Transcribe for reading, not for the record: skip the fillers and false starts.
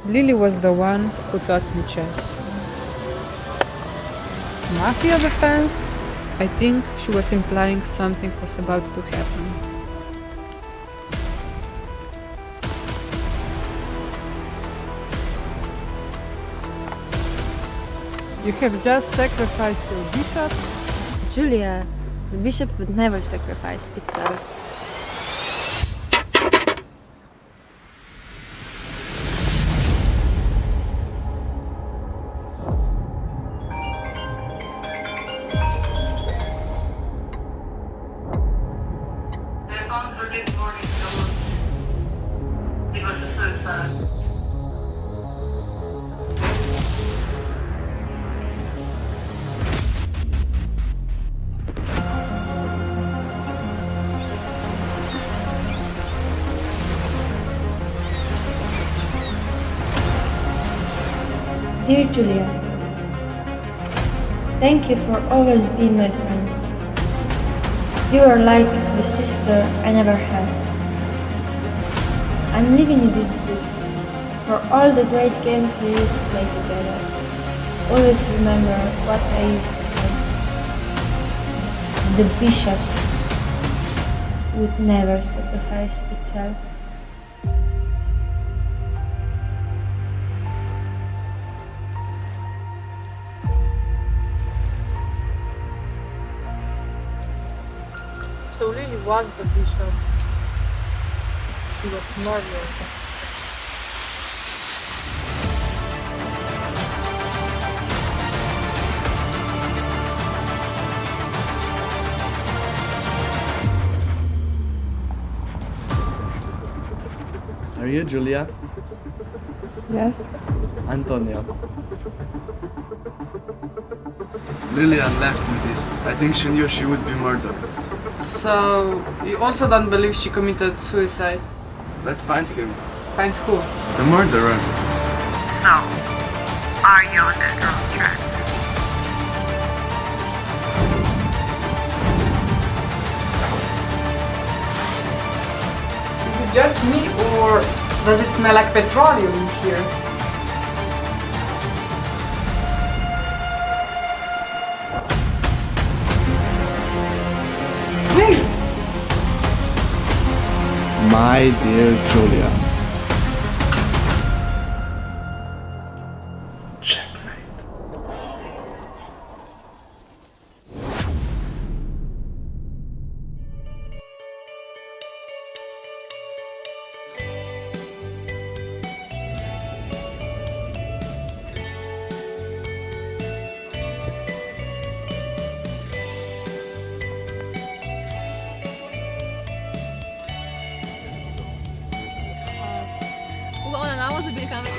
Lily was the one who taught me chess. Mafia defense? I think she was implying something was about to happen. You have just sacrificed your bishop? Julia, the bishop would never sacrifice itself. Their bombs were this morning, so it was a suicide. Dear Julia, thank you for always being my friend. You are like the sister I never had. I'm leaving you this book for all the great games we used to play together. Always remember what I used to say. The bishop would never sacrifice itself. So Lily was the bishop. She was murdered. Are you Julia? Yes? Antonio. Lillian left me this. I think she knew she would be murdered. So, you also don't believe she committed suicide? Let's find him. Find who? The murderer. So, are you on the wrong track? Is it just me or does it smell like petroleum in here? Wait! My dear Julia. Checkmate. 뭐가 오늘 남아서 밀 가면